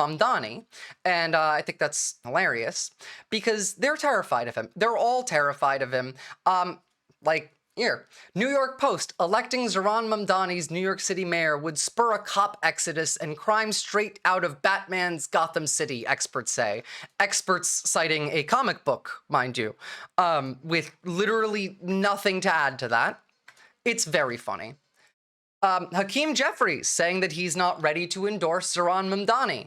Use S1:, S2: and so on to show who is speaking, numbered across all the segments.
S1: Mamdani, and I think that's hilarious because they're terrified of him. They're all terrified of him. Here, New York Post, electing Zohran Mamdani's New York City mayor would spur a cop exodus and crime straight out of Batman's Gotham City, experts say. Experts citing a comic book, mind you, with literally nothing to add to that. It's very funny. Hakeem Jeffries saying that he's not ready to endorse Zohran Mamdani.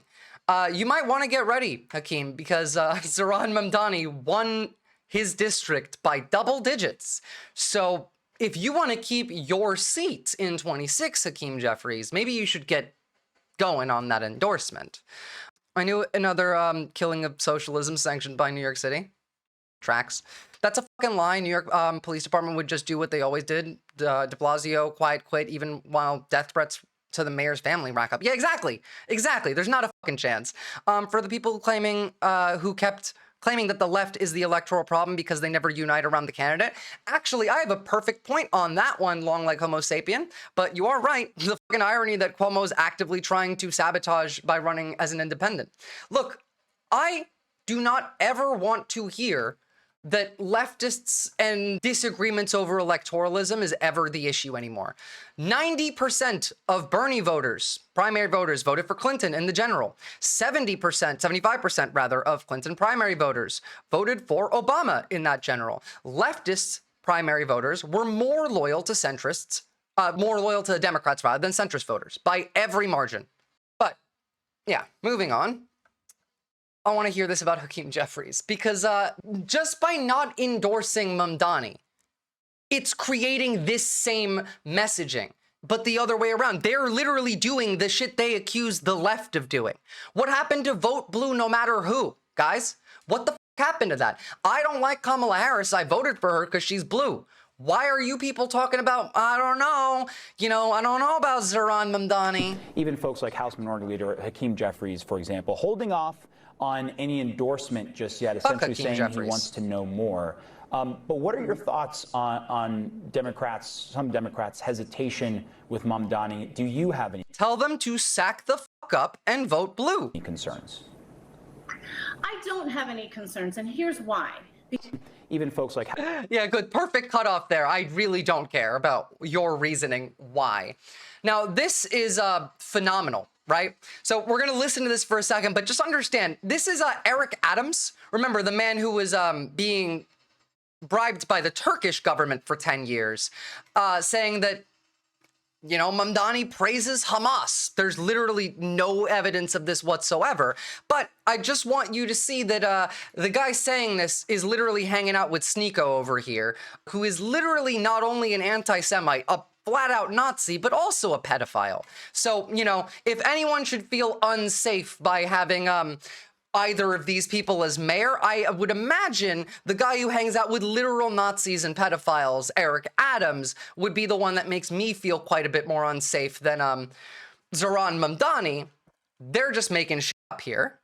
S1: You might want to get ready, Hakeem, because Zohran Mamdani won his district by double digits. So if you want to keep your seat in 26, Hakeem Jeffries, maybe you should get going on that endorsement. I knew another killing of socialism sanctioned by New York City. Tracks. That's a fucking lie. New York Police Department would just do what they always did. De Blasio, quiet quit, even while death threats to the mayor's family rack up. Yeah, exactly. Exactly. There's not a fucking chance. For the people claiming, who kept claiming that the left is the electoral problem because they never unite around the candidate. Actually, I have a perfect point on that one, long like Homo sapien, but you are right. The fucking irony that Cuomo is actively trying to sabotage by running as an independent. Look, I do not ever want to hear that leftists and disagreements over electoralism is ever the issue anymore. 90% of Bernie voters, primary voters, voted for Clinton in the general. 75% rather, of Clinton primary voters voted for Obama in that general. Leftists, primary voters, were more loyal to centrists, more loyal to the Democrats rather than centrist voters by every margin. But yeah, moving on. I want to hear this about Hakeem Jeffries because just by not endorsing Mamdani, it's creating this same messaging, but the other way around. They're literally doing the shit they accuse the left of doing. What happened to vote blue no matter who, guys? What the fuck happened to that? I don't like Kamala Harris. I voted for her because she's blue. Why are you people talking about, I don't know, I don't know about Zohran Mamdani?
S2: Even folks like House Minority Leader Hakeem Jeffries, for example, holding off on any endorsement just yet, essentially saying he wants to know more. But what are your thoughts on some Democrats' hesitation with Mamdani? Do you have any?
S1: Tell them to sack the fuck up and vote blue.
S2: Any concerns?
S3: I don't have any concerns, and here's why.
S2: Even folks like...
S1: Yeah, good. Perfect cutoff there. I really don't care about your reasoning why. Now, this is phenomenal. Right? So we're going to listen to this for a second, but just understand, this is Eric Adams. Remember, the man who was being bribed by the Turkish government for 10 years, saying that, Mamdani praises Hamas. There's literally no evidence of this whatsoever. But I just want you to see that the guy saying this is literally hanging out with Sneeko over here, who is literally not only an anti-Semite, a flat-out Nazi, but also a pedophile. So, if anyone should feel unsafe by having either of these people as mayor, I would imagine the guy who hangs out with literal Nazis and pedophiles, Eric Adams, would be the one that makes me feel quite a bit more unsafe than Zohran Mamdani. They're just making shit up here.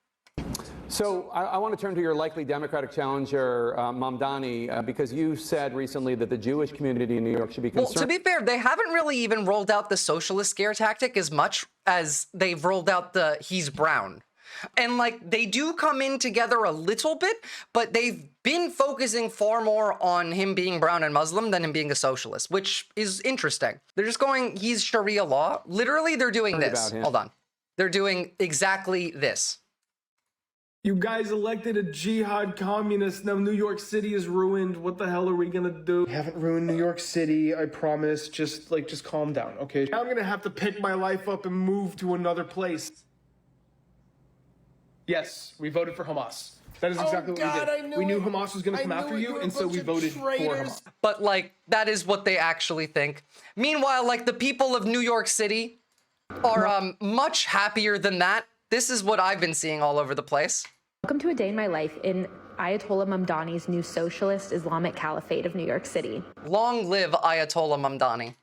S4: So I want to turn to your likely Democratic challenger, Mamdani, because you said recently that the Jewish community in New York should be concerned.
S1: Well, to be fair, they haven't really even rolled out the socialist scare tactic as much as they've rolled out the he's brown. And they do come in together a little bit, but they've been focusing far more on him being brown and Muslim than him being a socialist, which is interesting. They're just going, he's Sharia law. Literally, they're doing this. Hold on. They're doing exactly this.
S5: You guys elected a jihad communist. Now New York City is ruined. What the hell are we gonna do? We haven't ruined New York City, I promise. Just calm down, okay? Now I'm gonna have to pick my life up and move to another place. Yes, we voted for Hamas. That is exactly what we did. We knew Hamas was gonna come after you, and so we voted for Hamas.
S1: But that is what they actually think. Meanwhile, the people of New York City are much happier than that. This is what I've been seeing all over the place.
S6: Welcome to a day in my life in Ayatollah Mamdani's new socialist Islamic caliphate of New York City.
S1: Long live Ayatollah Mamdani.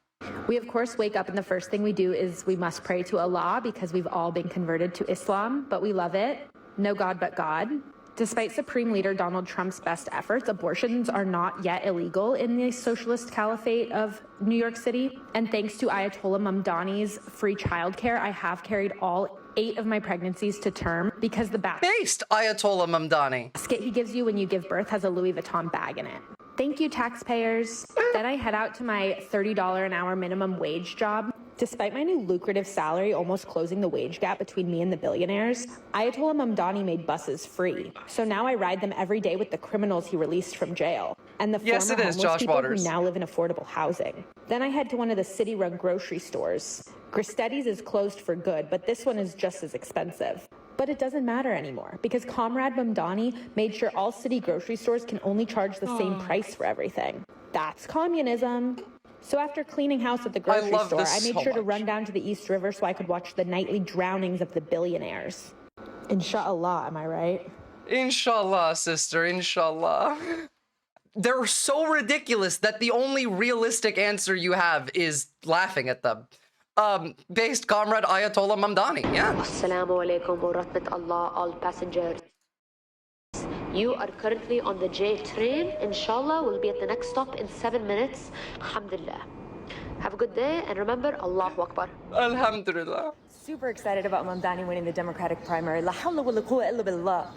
S6: We, of course, wake up and the first thing we do is we must pray to Allah because we've all been converted to Islam, but we love it. No God but God. Despite Supreme Leader Donald Trump's best efforts, abortions are not yet illegal in the socialist caliphate of New York City. And thanks to Ayatollah Mamdani's free childcare, I have carried all 8 of my pregnancies to term because the
S1: Based Ayatollah Mamdani.
S6: basket he gives you when you give birth has a Louis Vuitton bag in it. Thank you, taxpayers. Then I head out to my $30 an hour minimum wage job. Despite my new lucrative salary almost closing the wage gap between me and the billionaires, Ayatollah Mamdani made buses free. So now I ride them every day with the criminals he released from jail and the former homeless people who now live in affordable housing. Then I head to one of the city-run grocery stores. Gristetti's is closed for good, but this one is just as expensive. But it doesn't matter anymore because Comrade Mamdani made sure all city grocery stores can only charge the same price for everything. That's communism. So after cleaning house at the grocery store, I made sure to run down to the East River so I could watch the nightly drownings of the billionaires. Inshallah, am I right?
S1: Inshallah, sister, inshallah. They're so ridiculous that the only realistic answer you have is laughing at them. Based Comrade Ayatollah Mamdani, yeah.
S7: Assalamu alaikum wa rahmatullah, all passengers. You are currently on the J train. Inshallah, we'll be at the next stop in 7 minutes. Alhamdulillah. Have a good day, and remember, Allahu Akbar.
S1: Alhamdulillah.
S8: Super excited about Mamdani winning the Democratic primary. La hawla wa la quwwata illa billah.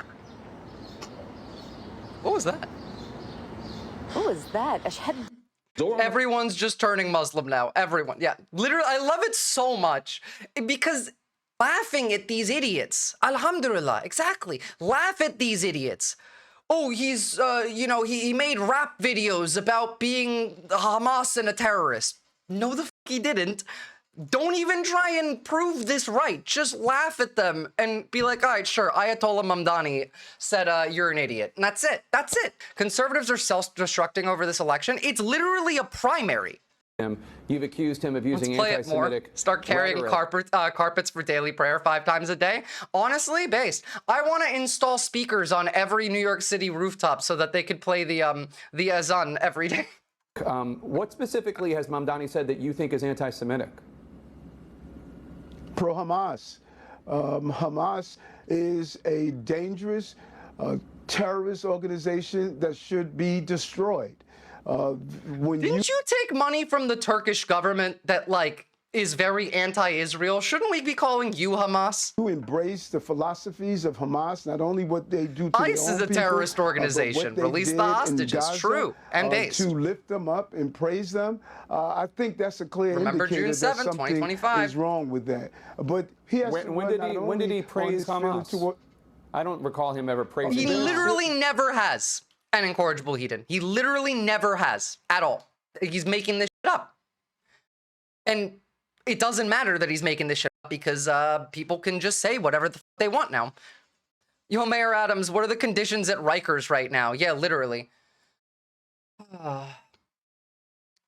S1: What was that?
S8: What was that? Ashhad.
S1: Everyone's just turning Muslim now. Everyone. Yeah, literally, I love it so much because laughing at these idiots. Alhamdulillah, exactly. Laugh at these idiots. Oh, he's, he made rap videos about being Hamas and a terrorist. No, the f he didn't. Don't even try and prove this right. Just laugh at them and be like, all right, sure, Ayatollah Mamdani said you're an idiot. And that's it. That's it. Conservatives are self-destructing over this election. It's literally a primary.
S4: You've accused him of using
S1: anti-Semitic Start carrying carpets for daily prayer 5 times a day. Honestly, based. I want to install speakers on every New York City rooftop so that they could play the azan every day.
S4: What specifically has Mamdani said that you think is anti-Semitic?
S9: Pro-Hamas. Hamas is a dangerous terrorist organization that should be destroyed.
S1: Didn't you take money from the Turkish government that, like, is very anti-Israel? Shouldn't we be calling you Hamas?
S9: To embrace the philosophies of Hamas, not only what they do to
S1: ICE is a terrorist organization. Release the hostages. True. And base.
S9: To lift them up and praise them. I think that's a clear
S1: Remember
S9: indicator
S1: June 7,
S9: that something
S1: 2025.
S9: is wrong with that. But he has
S4: when did he praise Hamas? I don't recall him ever praising
S1: He literally never has an incorrigible heathen. He literally never has at all. He's making this shit up. And it doesn't matter that he's making this shit up because people can just say whatever the they want now. Yo, Mayor Adams, what are the conditions at Rikers right now? Yeah, literally.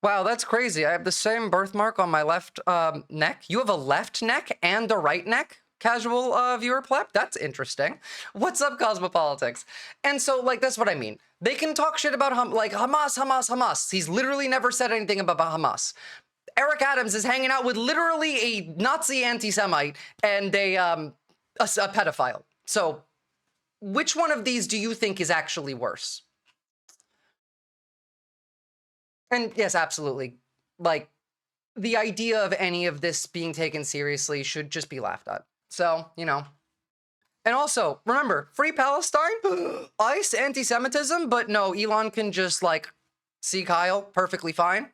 S1: Wow, that's crazy. I have the same birthmark on my left neck. You have a left neck and a right neck? Casual viewer pleb? That's interesting. What's up, Cosmopolitics? And so, like, that's what I mean. They can talk shit about Hamas. He's literally never said anything about Hamas. Eric Adams is hanging out with literally a Nazi anti-Semite and a pedophile. So, which one of these do you think is actually worse? And yes, absolutely. Like, the idea of any of this being taken seriously should just be laughed at. So, you know. And also, remember, free Palestine, ICE, anti-Semitism, but no, Elon can just, like, see Kyle perfectly fine.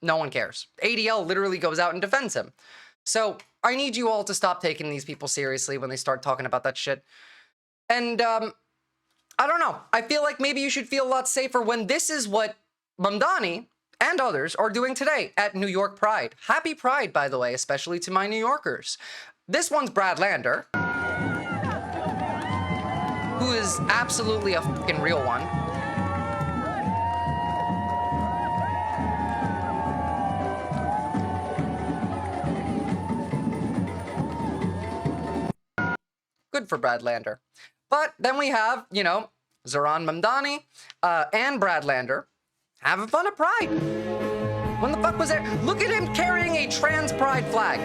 S1: No one cares. ADL literally goes out and defends him. So, I need you all to stop taking these people seriously when they start talking about that shit. And, I don't know. I feel like maybe you should feel a lot safer when this is what Mamdani and others are doing today at New York Pride. Happy Pride, by the way, especially to my New Yorkers. This one's Brad Lander, who is absolutely a fucking real one. Good for Brad Lander. But then we have, you know, Zoran Mamdani and Brad Lander having fun at Pride. When the fuck was there? Look at him carrying a trans pride flag.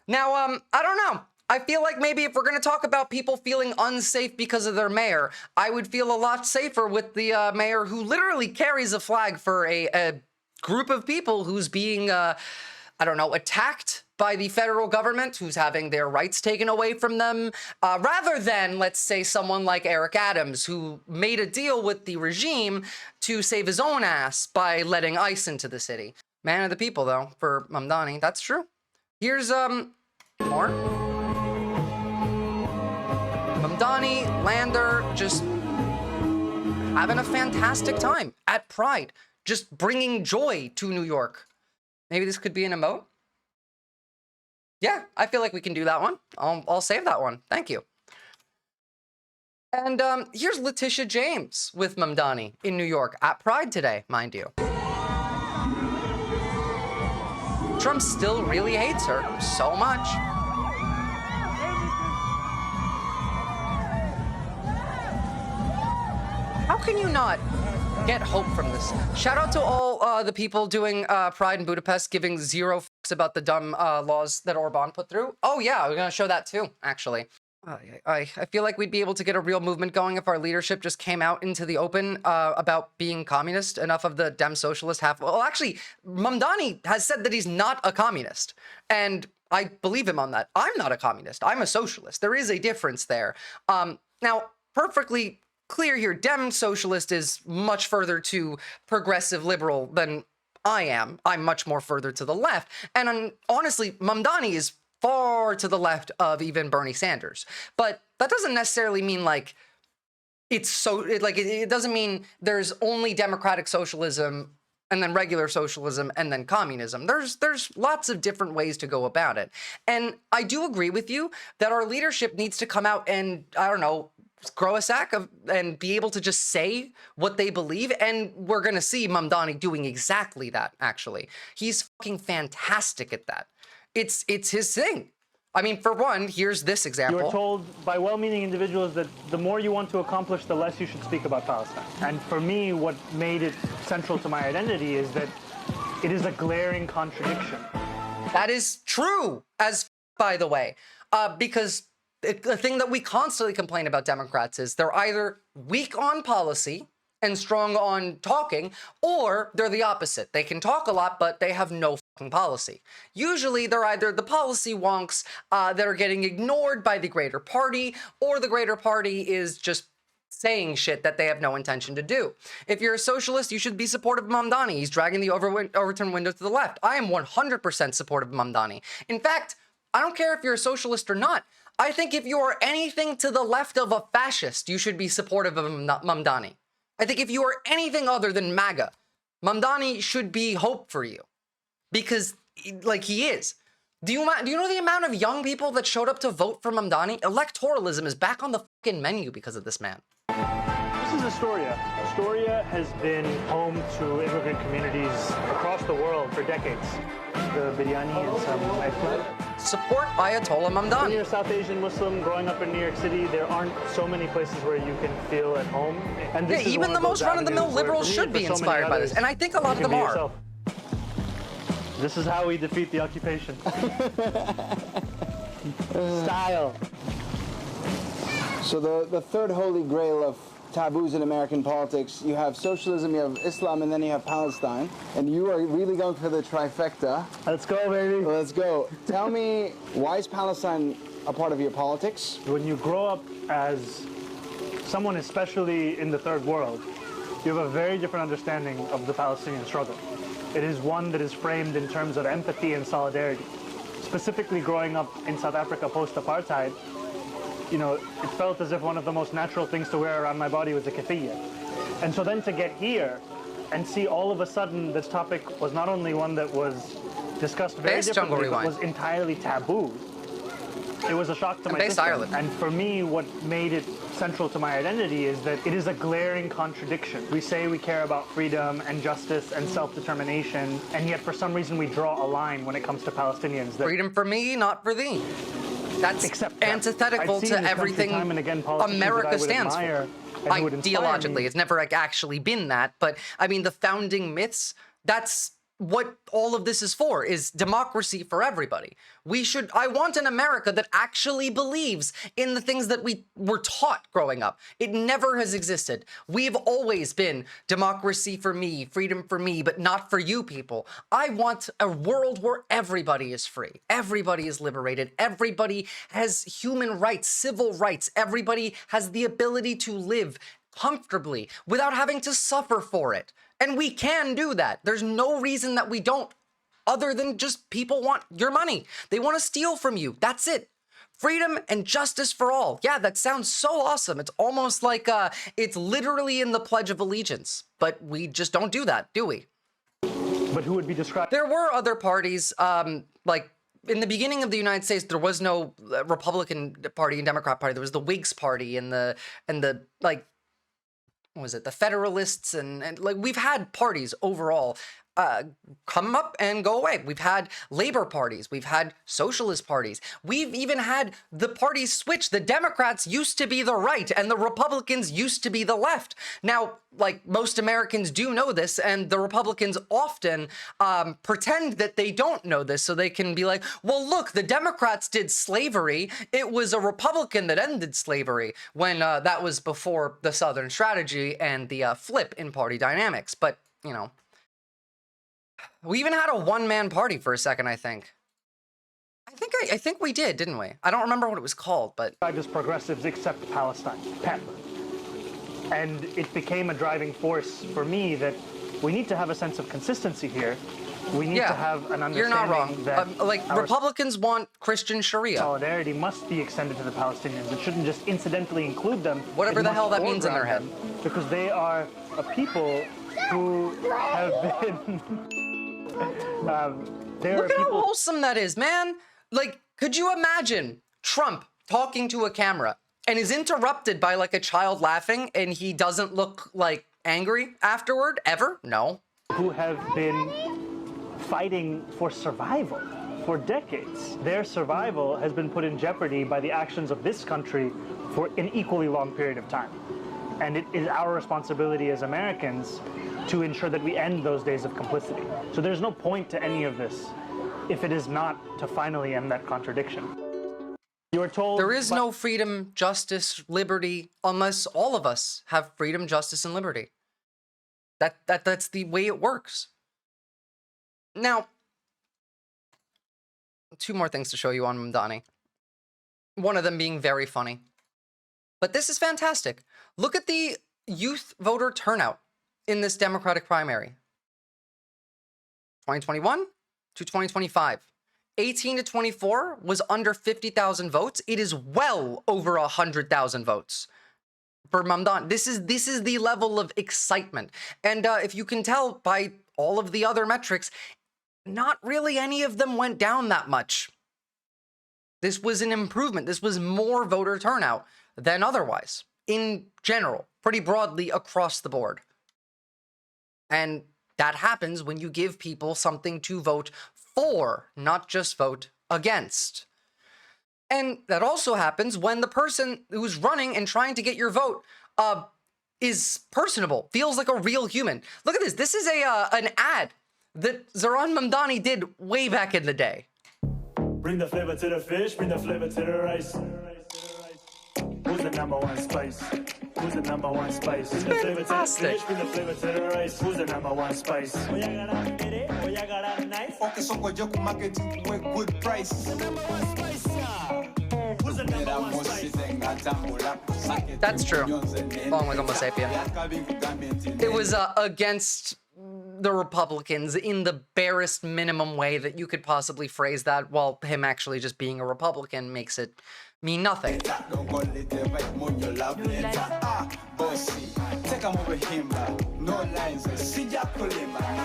S1: Now, I don't know. I feel like maybe if we're going to talk about people feeling unsafe because of their mayor, I would feel a lot safer with the mayor who literally carries a flag for a group of people who's being, I don't know, attacked by the federal government who's having their rights taken away from them, rather than, let's say, someone like Eric Adams, who made a deal with the regime to save his own ass by letting ICE into the city. Man of the people, though, for Mamdani. That's true. Here's, more. Mamdani, Lander, just having a fantastic time at Pride, just bringing joy to New York. Maybe this could be an emote? Yeah, I feel like we can do that one. I'll save that one. Thank you. And here's Letitia James with Mamdani in New York at Pride today, mind you. Trump still really hates her so much. How can you not get hope from this? Shout out to all the people doing Pride in Budapest, giving zero fucks about the dumb laws that Orban put through. Oh yeah, we're gonna show that too, actually. I feel like we'd be able to get a real movement going if our leadership just came out into the open about being communist. Enough of the Dem socialist half. Well, actually, Mamdani has said that he's not a communist, and I believe him on that. I'm not a communist. I'm a socialist. There is a difference there. Now, perfectly clear here, Dem socialist is much further to progressive liberal than I am. I'm much more further to the left. And honestly, Mamdani is far to the left of even Bernie Sanders. But that doesn't necessarily mean like it's so, it doesn't mean there's only democratic socialism and then regular socialism and then communism. There's lots of different ways to go about it. And I do agree with you that our leadership needs to come out and, I don't know, grow a sack of and be able to just say what they believe, and we're gonna see Mamdani doing exactly that. Actually, he's fucking fantastic at that. It's his thing. I mean, for one, here's this example.
S10: You were told by well-meaning individuals that the more you want to accomplish, the less you should speak about Palestine. And for me, what made it central to my identity is that it is a glaring contradiction.
S1: That is true, by the way, because the thing that we constantly complain about Democrats is they're either weak on policy and strong on talking, or they're the opposite. They can talk a lot, but they have no fucking policy. Usually they're either the policy wonks that are getting ignored by the greater party, or the greater party is just saying shit that they have no intention to do. If you're a socialist, you should be supportive of Mamdani. He's dragging the overturned window to the left. I am 100% supportive of Mamdani. In fact, I don't care if you're a socialist or not. I think if you are anything to the left of a fascist, you should be supportive of Mamdani. I think if you are anything other than MAGA, Mamdani should be hope for you. Because, like, he is. Do you know the amount of young people that showed up to vote for Mamdani? Electoralism is back on the fucking menu because of this man.
S10: This is Astoria. Astoria has been home to immigrant communities across the world for decades. The biryani and some eggplant.
S1: Support Ayatollah Mamdani.
S10: When you're a South Asian Muslim growing up in New York City, there aren't so many places where you can feel at home. And this is
S1: even the most run-of-the-mill liberals should be inspired by this, and I think a lot of them are.
S10: Yourself. This is how we defeat the occupation. Style.
S11: So the third holy grail of taboos in American politics, you have socialism, you have Islam, and then you have Palestine. And you are really going for the trifecta.
S10: Let's go, baby.
S11: Let's go. Tell me, why is Palestine a part of your politics?
S10: When you grow up as someone, especially in the third world, you have a very different understanding of the Palestinian struggle. It is one that is framed in terms of empathy and solidarity. Specifically growing up in South Africa post-apartheid, you know, it felt as if one of the most natural things to wear around my body was a keffiyeh. And so then to get here and see all of a sudden this topic was not only one that was discussed very differently, but was entirely taboo. It was a shock to my system. And for me, what made it central to my identity is that it is a glaring contradiction. We say we care about freedom and justice and self-determination, and yet for some reason we draw a line when it comes to Palestinians.
S1: Freedom for me, not for thee. That's antithetical to everything America stands for. Ideologically, it's never actually been that. But I mean, the founding myths, that's what all of this is for, is democracy for everybody. I want an America that actually believes in the things that we were taught growing up. It never has existed. We've always been democracy for me, freedom for me, but not for you people. I want a world where everybody is free. Everybody is liberated. Everybody has human rights, civil rights. Everybody has the ability to live comfortably without having to suffer for it. And we can do that. There's no reason that we don't, other than just people want your money. They want to steal from you. That's it. Freedom and justice for all. Yeah, that sounds so awesome. It's almost like it's literally in the Pledge of Allegiance. But we just don't do that, do we?
S10: But who would be described?
S1: There were other parties, like in the beginning of the United States, there was no Republican Party and Democrat Party. There was the Whigs Party and the like, what was it, the Federalists, and like we've had parties overall come up and go away. We've had labor parties, we've had socialist parties, we've even had the parties switch. The Democrats used to be the right and the Republicans used to be the left. Now, like most Americans do know this, and the Republicans often pretend that they don't know this so they can be like, well, look, the Democrats did slavery. It was a Republican that ended slavery, when that was before the Southern strategy and the flip in party dynamics. But, you know, we even had a one-man party for a second, I think. I think we did, didn't we? I don't remember what it was called, but...
S10: As progressives accept Palestine, PEP. And it became a driving force for me that we need to have a sense of consistency here. We need to have an understanding. You're not wrong.
S1: That like, Republicans want Christian Sharia.
S10: Solidarity must be extended to the Palestinians. It shouldn't just incidentally include them.
S1: Whatever the hell that means in their head.
S10: Because they are a people who have been...
S1: Look at how wholesome that is, man. Like, could you imagine Trump talking to a camera and is interrupted by like a child laughing and he doesn't look like angry afterward, ever? No.
S10: Who have been fighting for survival for decades. Their survival has been put in jeopardy by the actions of this country for an equally long period of time. And it is our responsibility as Americans to ensure that we end those days of complicity. So there's no point to any of this if it is not to finally end that contradiction. You were told
S1: there is no freedom, justice, liberty, unless all of us have freedom, justice, and liberty. That's the way it works. Now, two more things to show you on Mamdani. One of them being very funny. But this is fantastic. Look at the youth voter turnout in this Democratic primary. 2021 to 2025. 18 to 24 was under 50,000 votes. It is well over 100,000 votes for Mamdani. This is the level of excitement. And if you can tell by all of the other metrics, not really any of them went down that much. This was an improvement. This was more voter turnout than otherwise, in general, pretty broadly across the board. And that happens when you give people something to vote for, not just vote against. And that also happens when the person who's running and trying to get your vote is personable, feels like a real human. Look at this. This is an ad that Zoran Mamdani did way back in the day.
S12: Bring the flavor to the fish, bring the flavor to the rice. Who's the number one spice? Who's the number one spice? Bring the flavor to the fish, bring the flavor to the rice. Who's the number one spice? Focus on what you can market with good price. Who's the number one spice? Who's the number one spice?
S1: That's true. Along with Homo sapien. It was against the Republicans in the barest minimum way that you could possibly phrase that, while him actually just being a Republican makes it mean nothing.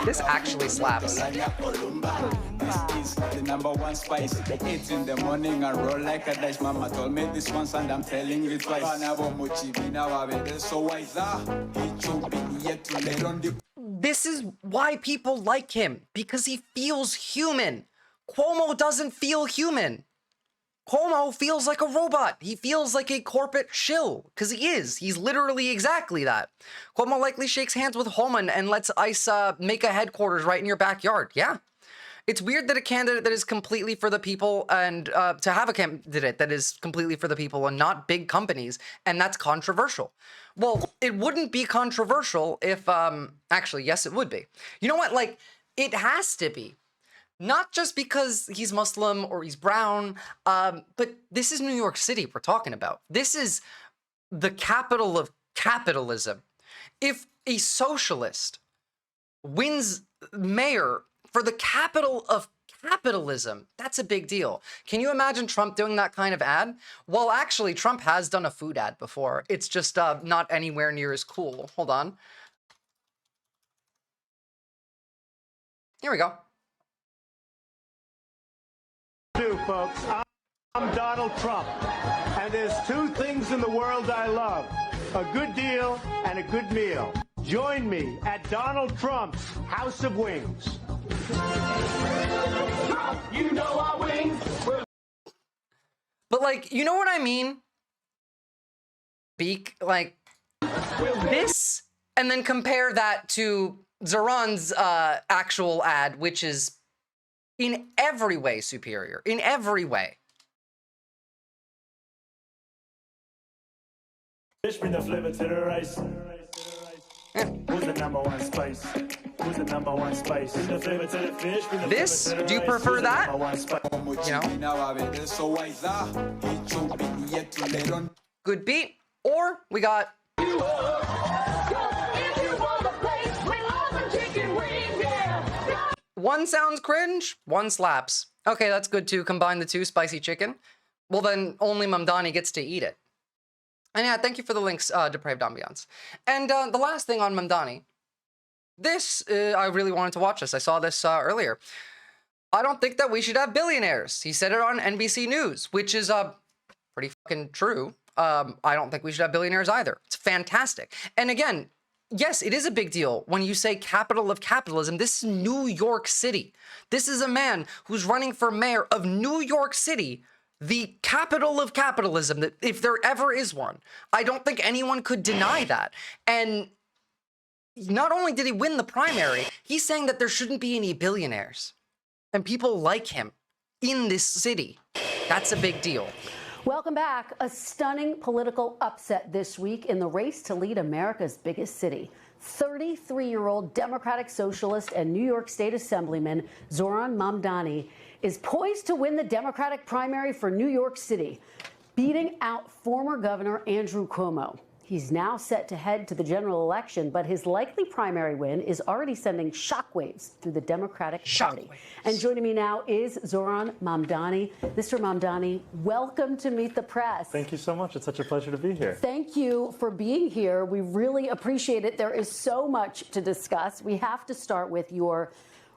S1: This actually slaps.
S12: The number one spice. 8 in the morning, I roll like a dice. Mama told me this once and I'm telling you twice.
S1: This is why people like him, because he feels human. Cuomo doesn't feel human. Cuomo feels like a robot. He feels like a corporate shill, because he is. He's literally exactly that. Cuomo likely shakes hands with Holman and lets ICE make a headquarters right in your backyard. Yeah. It's weird that a candidate that is completely for the people and to have a candidate that is completely for the people and not big companies, and that's controversial. Well, it wouldn't be controversial if, actually, yes, it would be. You know what? Like, it has to be. Not just because he's Muslim or he's brown, but this is New York City we're talking about. This is the capital of capitalism. If a socialist wins mayor for the capital of capitalism, that's a big deal. Can you imagine Trump doing that kind of ad? Well, actually, Trump has done a food ad before. It's just not anywhere near as cool. Hold on. Here we go.
S12: Folks, I'm Donald Trump, and there's two things in the world I love: a good deal and a good meal. Join me at Donald Trump's House of Wings. Trump, you know our wings.
S1: But like, you know what I mean? Like this, and then compare that to Zoran's actual ad, which is in every way superior, in every way.
S12: Fish bring the flavor to the rice. Who's the number one spice? Who's the number one spice? Bring the flavor to the fish. Bring the
S1: This,
S12: flavor to the
S1: do you
S12: rice.
S1: prefer
S12: Who's the
S1: that?
S12: number one spice?
S1: You know? Good beat. Or we got one sounds cringe, one slaps. Okay, that's good too. Combine the two, spicy chicken. Well, then only Mamdani gets to eat it. And yeah, thank you for the links, Depraved Ambiance. And the last thing on Mamdani. This, I really wanted to watch this. I saw this earlier. I don't think that we should have billionaires. He said it on NBC News, which is pretty fucking true. I don't think we should have billionaires either. It's fantastic. And again, yes, it is a big deal when you say capital of capitalism. This is New York City. This is a man who's running for mayor of New York City, the capital of capitalism, that if there ever is one. I don't think anyone could deny that. And not only did he win the primary, he's saying that there shouldn't be any billionaires and people like him in this city. That's a big deal.
S13: Welcome back. A stunning political upset this week in the race to lead America's biggest city. 33-year-old Democratic Socialist and New York State Assemblyman Zoran Mamdani is poised to win the Democratic primary for New York City, beating out former Governor Andrew Cuomo. He's now set to head to the general election, but his likely primary win is already sending shockwaves through the Democratic Party. And joining me now is Zoran Mamdani. Mr. Mamdani, welcome to Meet the Press.
S10: Thank you so much. It's such a pleasure to be here.
S13: Thank you for being here. We really appreciate it. There is so much to discuss. We have to start with your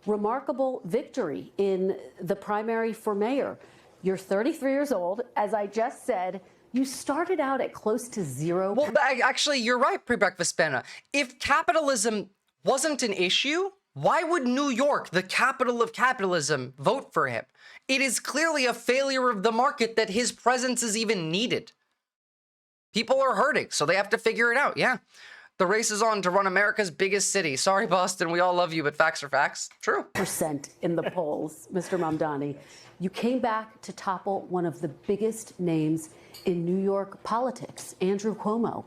S13: remarkable victory in the primary for mayor. You're 33 years old. As I just said, you started out at close to zero.
S1: Well, actually, you're right, Pre-Breakfast Banna. If capitalism wasn't an issue, why would New York, the capital of capitalism, vote for him? It is clearly a failure of the market that his presence is even needed. People are hurting, so they have to figure it out. Yeah. The race is on to run America's biggest city. Sorry, Boston, we all love you, but facts are facts. True.
S13: % in the polls, Mr. Mamdani. You came back to topple one of the biggest names in New York politics, Andrew Cuomo.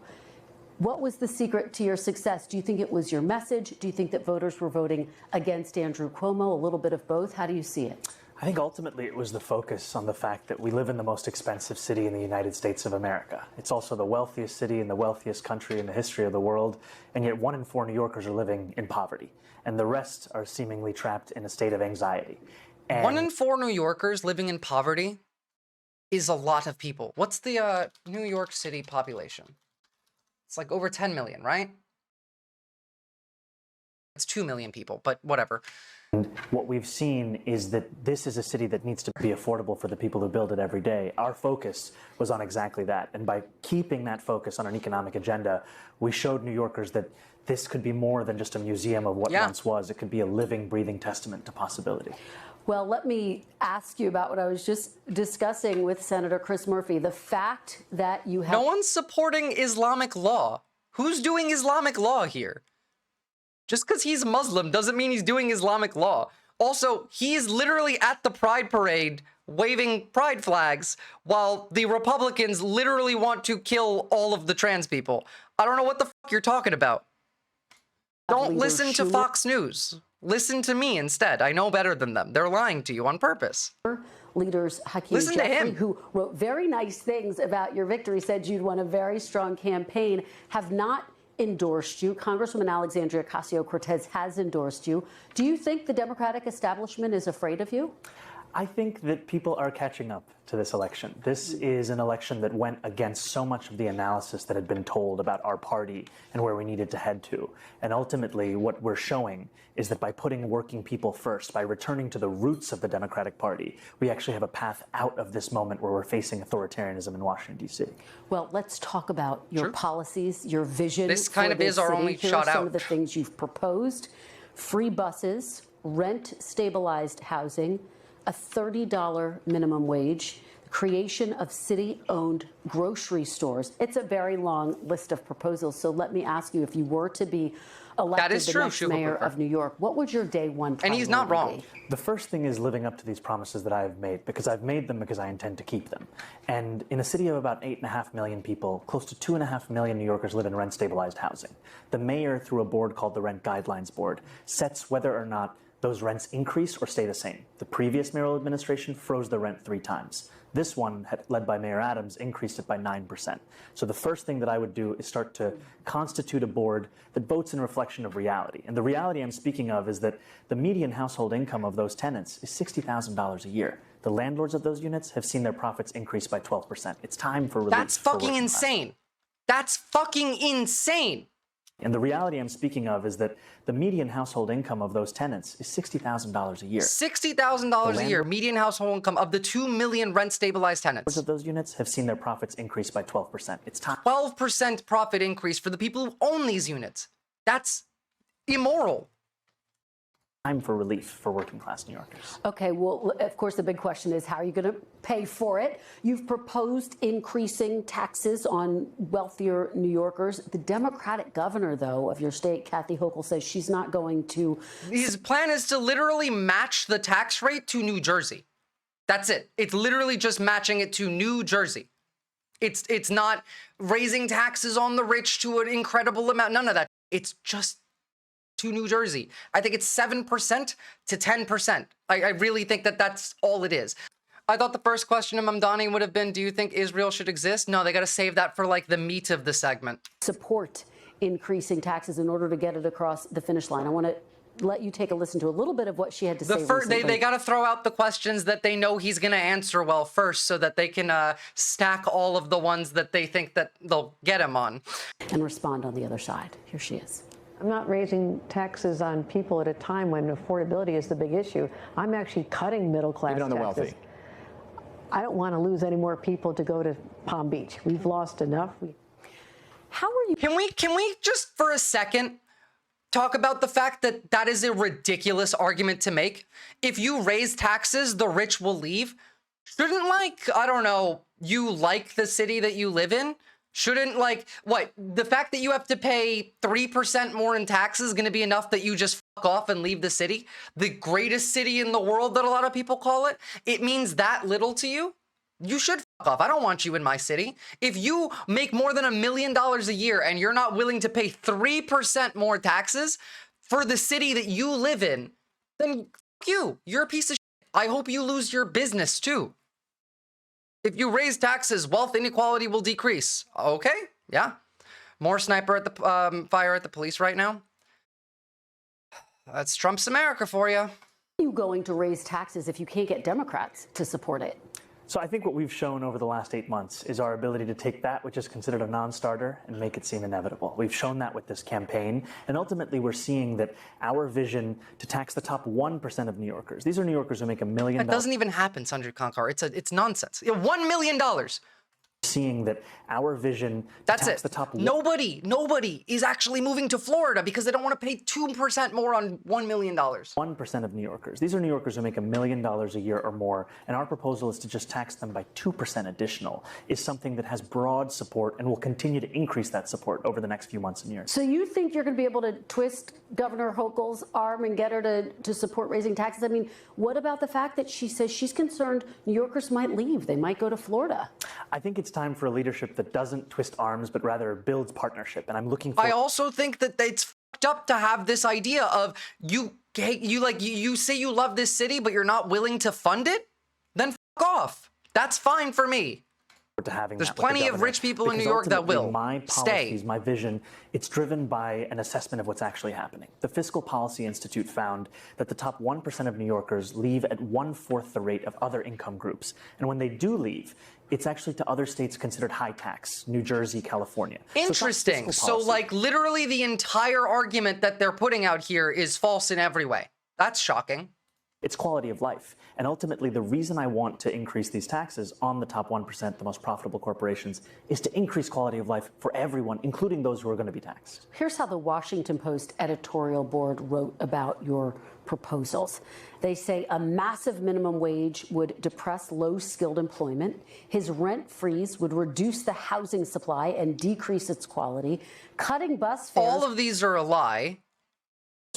S13: What was the secret to your success? Do you think it was your message? Do you think that voters were voting against Andrew Cuomo? A little bit of both? How do you see it?
S10: I think ultimately it was the focus on the fact that we live in the most expensive city in the United States of America. It's also the wealthiest city in the wealthiest country in the history of the world, and yet 1 in 4 New Yorkers are living in poverty, and the rest are seemingly trapped in a state of anxiety. And
S1: 1 in 4 New Yorkers living in poverty is a lot of people. What's the New York City population? It's like over 10 million, right? It's 2 million people, but whatever.
S10: And what we've seen is that this is a city that needs to be affordable for the people who build it every day. Our focus was on exactly that. And by keeping that focus on an economic agenda, we showed New Yorkers that this could be more than just a museum of what once was. It could be a living, breathing testament to possibility.
S13: Well, let me ask you about what I was just discussing with Senator Chris Murphy. The fact that you have...
S1: No one's supporting Islamic law. Who's doing Islamic law here? Just because he's Muslim doesn't mean he's doing Islamic law. Also, he's literally at the Pride Parade waving pride flags while the Republicans literally want to kill all of the trans people. I don't know what the fuck you're talking about. Don't listen to Fox News. Listen to me instead. I know better than them. They're lying to you on purpose.
S13: Leaders Hakeem Jeffrey, who wrote very nice things about your victory, said you'd won a very strong campaign, have not endorsed you. Congresswoman Alexandria Ocasio-Cortez has endorsed you. Do you think the Democratic establishment is afraid of you?
S14: I think that people are catching up to this election. This is an election that went against so much of the analysis that had been told about our party and where we needed to head to. And ultimately, what we're showing is that by putting working people first, by returning to the roots of the Democratic Party, we actually have a path out of this moment where we're facing authoritarianism in Washington, D.C.
S13: Well, let's talk about your policies, your vision.
S1: This kind of is our only shot out.
S13: Some of the things you've proposed: free buses, rent-stabilized housing, a $30 minimum wage, creation of city-owned grocery stores. It's a very long list of proposals. So let me ask you, if you were to be elected the next mayor of New York, what would your day one priority be?
S1: And he's not wrong.
S14: The first thing is living up to these promises that I have made, because I've made them because I intend to keep them. And in a city of about 8.5 million people, close to 2.5 million New Yorkers live in rent-stabilized housing. The mayor, through a board called the Rent Guidelines Board, sets whether or not those rents increase or stay the same. The previous mayoral administration froze the rent 3 times. This one, led by Mayor Adams, increased it by 9%. So the first thing that I would do is start to constitute a board that votes in reflection of reality. And the reality I'm speaking of is that the median household income of those tenants is $60,000 a year. The landlords of those units have seen their profits increase by 12%. It's time for relief.
S1: That's fucking insane. That's fucking insane.
S14: And the reality I'm speaking of is that the median household income of those tenants is $60,000 a year.
S1: $60,000 a year, median household income of the 2 million rent-stabilized tenants.
S14: Of those units have seen their profits increase by 12%. It's time.
S1: 12% profit increase for the people who own these units. That's immoral.
S14: Time for relief for working class New Yorkers.
S13: Okay, well, of course, the big question is, how are you going to pay for it? You've proposed increasing taxes on wealthier New Yorkers. The Democratic governor, though, of your state, Kathy Hochul, says she's not going to...
S1: His plan is to literally match the tax rate to New Jersey. That's it. It's literally just matching it to New Jersey. It's not raising taxes on the rich to an incredible amount. None of that. It's just to New Jersey. I think it's 7% to 10%. I really think that that's all it is. I thought the first question of Mamdani would have been, do you think Israel should exist? No, they got to save that for like the meat of the segment.
S13: Support increasing taxes in order to get it across the finish line. I want to let you take a listen to a little bit of what she had to say recently.
S1: They got to throw out the questions that they know he's going to answer well first, so that they can stack all of the ones that they think that they'll get him on.
S13: And respond on the other side. Here she is.
S15: I'm not raising taxes on people at a time when affordability is the big issue. I'm actually cutting middle-class taxes.
S4: Even on the wealthy.
S15: I don't want to lose any more people to go to Palm Beach. We've lost enough.
S13: How are you?
S1: Can we just for a second talk about the fact that that is a ridiculous argument to make? If you raise taxes, the rich will leave. Shouldn't, like, I don't know, you like the city that you live in? Shouldn't, like, what, the fact that you have to pay 3% more in taxes is going to be enough that you just fuck off and leave the city? The greatest city in the world that a lot of people call it? It means that little to you? You should fuck off. I don't want you in my city. If you make more than $1 million a year and you're not willing to pay 3% more taxes for the city that you live in, then fuck you. You're a piece of shit. I hope you lose your business too. If you raise taxes, wealth inequality will decrease. Okay, yeah. More sniper at the fire at the police right now. That's Trump's America for you.
S13: Are you going to raise taxes if you can't get Democrats to support it?
S14: So I think what we've shown over the last 8 months is our ability to take that which is considered a non-starter and make it seem inevitable. We've shown that with this campaign, and ultimately we're seeing that our vision to tax the top 1% of New Yorkers, these are New Yorkers who make $1 million.
S1: That doesn't even happen, Sanjay Kankar. It's nonsense. $1 million.
S14: seeing that our vision to
S1: That's
S14: tax
S1: it.
S14: the top
S1: Nobody is actually moving to Florida because they don't want to pay 2% more on $1 million.
S14: 1% of New Yorkers. These are New Yorkers who make $1 million a year or more, and our proposal is to just tax them by 2% additional, is something that has broad support and will continue to increase that support over the next few months and years.
S13: So you think you're going to be able to twist Governor Hochul's arm and get her to support raising taxes? I mean, what about the fact that she says she's concerned New Yorkers might leave? They might go to Florida.
S14: I think it's time for a leadership that doesn't twist arms, but rather builds partnership. And I'm looking for.
S1: I also think that it's fucked up to have this idea of you say you love this city, but you're not willing to fund it. Then fuck off. That's fine for me.
S14: To having
S1: There's
S14: that with the
S1: plenty of
S14: governor,
S1: rich people in New
S14: because
S1: York that
S14: ultimately
S1: will
S14: my policies,
S1: stay.
S14: My vision, it's driven by an assessment of what's actually happening. The Fiscal Policy Institute found that the top 1% of New Yorkers leave at 1/4 the rate of other income groups. And when they do leave, it's actually to other states considered high tax, New Jersey, California.
S1: Interesting. So like literally the entire argument that they're putting out here is false in every way. That's shocking.
S14: It's quality of life. And ultimately, the reason I want to increase these taxes on the top 1%, the most profitable corporations, is to increase quality of life for everyone, including those who are going to be taxed.
S13: Here's how the Washington Post editorial board wrote about your proposals. They say a massive minimum wage would depress low-skilled employment. His rent freeze would reduce the housing supply and decrease its quality. Cutting bus fares.
S1: All of these are a lie.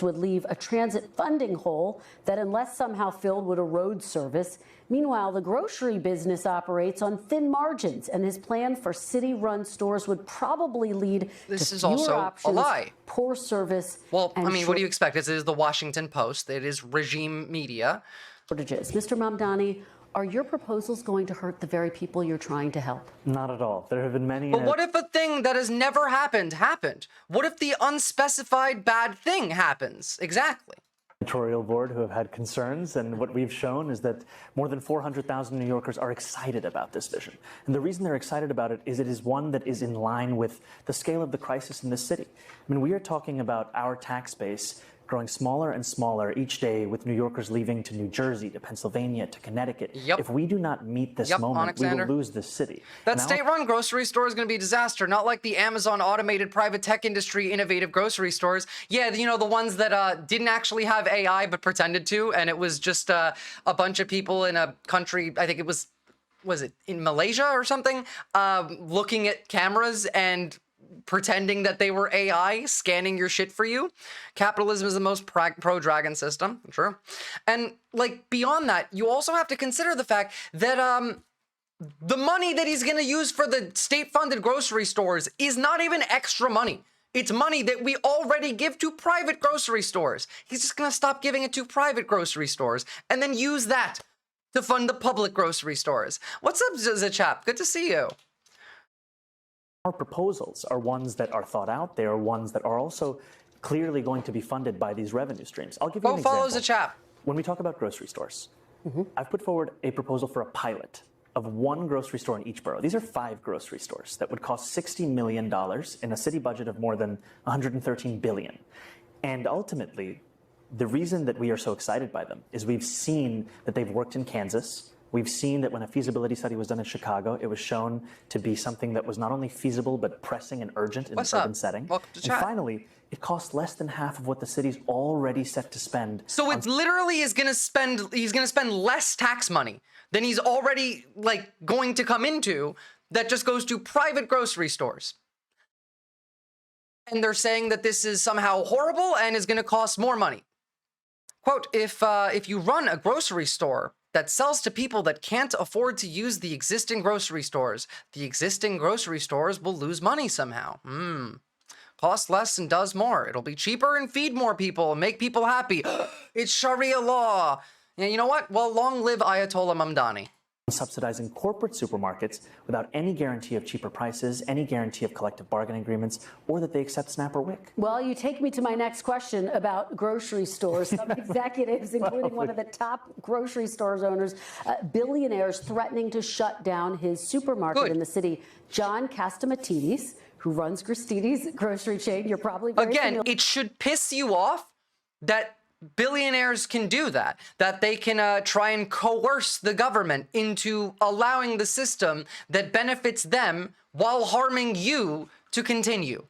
S13: Would leave a transit funding hole that, unless somehow filled, would erode service. Meanwhile, the grocery business operates on thin margins, and his plan for city-run stores would probably lead to fewer options,
S1: a lie.
S13: poor service.
S1: Well, I mean, what do you expect? It is the Washington Post. It is regime media.
S13: Shortages. Mr. Mamdani, are your proposals going to hurt the very people you're trying to help?
S14: Not at all. There have been many.
S1: But what if a thing that has never happened happened? What if the unspecified bad thing happens? Exactly.
S14: Editorial board who have had concerns, and what we've shown is that more than 400,000 New Yorkers are excited about this vision. And the reason they're excited about it is one that is in line with the scale of the crisis in this city. I mean, we are talking about our tax base growing smaller and smaller each day, with New Yorkers leaving to New Jersey, to Pennsylvania, to Connecticut.
S1: Yep.
S14: If we do not meet this moment, we will lose this city.
S1: That state-run grocery store is going to be a disaster, not like the Amazon automated private tech industry innovative grocery stores. Yeah, you know, the ones that didn't actually have AI but pretended to, and it was just a bunch of people in a country, I think it was it in Malaysia or something, looking at cameras and pretending that they were AI scanning your shit for you. Capitalism is the most pro-dragon system, true. And like beyond that, you also have to consider the fact that the money that he's going to use for the state-funded grocery stores is not even extra money. It's money that we already give to private grocery stores. He's just going to stop giving it to private grocery stores and then use that to fund the public grocery stores. What's up, Zachap? Good to see you.
S14: Our proposals are ones that are thought out. They are ones that are also clearly going to be funded by these revenue streams. I'll give you an example.
S1: Go follow the chat.
S14: When we talk about grocery stores, I've put forward a proposal for a pilot of one grocery store in each borough. These are 5 grocery stores that would cost $60 million in a city budget of more than $113 billion. And ultimately, the reason that we are so excited by them is we've seen that they've worked in Kansas. We've seen that when a feasibility study was done in Chicago, it was shown to be something that was not only feasible, but pressing and urgent in an urban setting.
S1: Welcome to
S14: and
S1: chat.
S14: Finally, it costs less than half of what the city's already set to spend.
S1: So it literally is going to spend, he's going to spend less tax money than he's already like going to come into that just goes to private grocery stores. And they're saying that this is somehow horrible and is going to cost more money. Quote, if you run a grocery store that sells to people that can't afford to use the existing grocery stores, the existing grocery stores will lose money somehow. Costs less and does more. It'll be cheaper and feed more people and make people happy. It's Sharia law. And you know what? Well, long live Ayatollah Mamdani.
S14: Subsidizing corporate supermarkets without any guarantee of cheaper prices, any guarantee of collective bargaining agreements, or that they accept SNAP or WIC.
S13: Well, you take me to my next question about grocery stores. Some executives, including one of the top grocery stores owners, billionaires, threatening to shut down his supermarket in the city. John Castamatidis, who runs Gristides grocery chain, you're probably very familiar.
S1: It should piss you off that billionaires can do that, that they can try and coerce the government into allowing the system that benefits them while harming you to continue.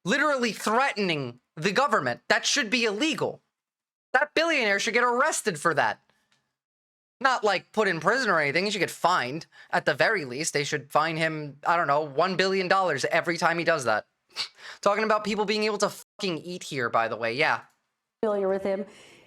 S1: Literally threatening the government. That should be illegal. That billionaire should get arrested for that. Not like put in prison or anything. He should get fined. At the very least, they should fine him, I don't know, $1 billion every time he does that. Talking about people being able to fucking eat here, by the way. Yeah.
S13: Familiar with him.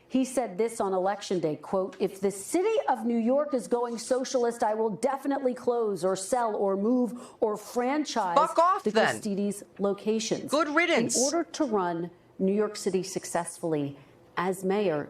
S13: He said this on election day, quote, "If the city of New York is going socialist, I will definitely close or sell or move or franchise the Gristedes locations."
S1: Good riddance.
S13: In order to run New York City successfully as mayor,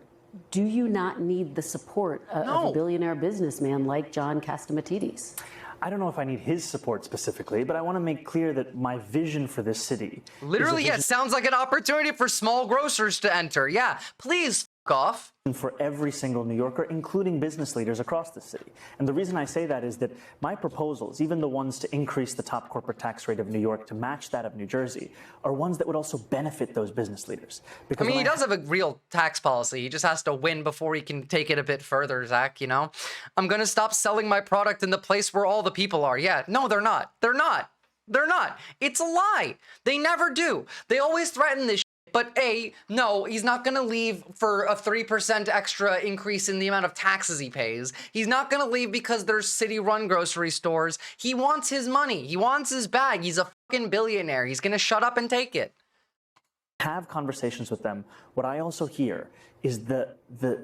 S13: do you not need the support of a billionaire businessman like John Catsimatidis?
S14: I don't know if I need his support specifically, but I want to make clear that my vision for this city...
S1: Literally, yeah, it sounds like an opportunity for small grocers to enter. Yeah, please fuck off.
S14: For every single New Yorker, including business leaders across the city. And the reason I say that is that my proposals, even the ones to increase the top corporate tax rate of New York to match that of New Jersey, are ones that would also benefit those business leaders.
S1: Because I mean, he does have a real tax policy. He just has to win before he can take it a bit further, Zach, you know? I'm going to stop selling my product in the place where all the people are. Yeah, no, they're not. They're not. They're not. It's a lie. They never do. They always threaten this. But no, he's not going to leave for a 3% extra increase in the amount of taxes he pays. He's not going to leave because there's city-run grocery stores. He wants his money. He wants his bag. He's a fucking billionaire. He's going to shut up and take it.
S14: Have conversations with them. What I also hear is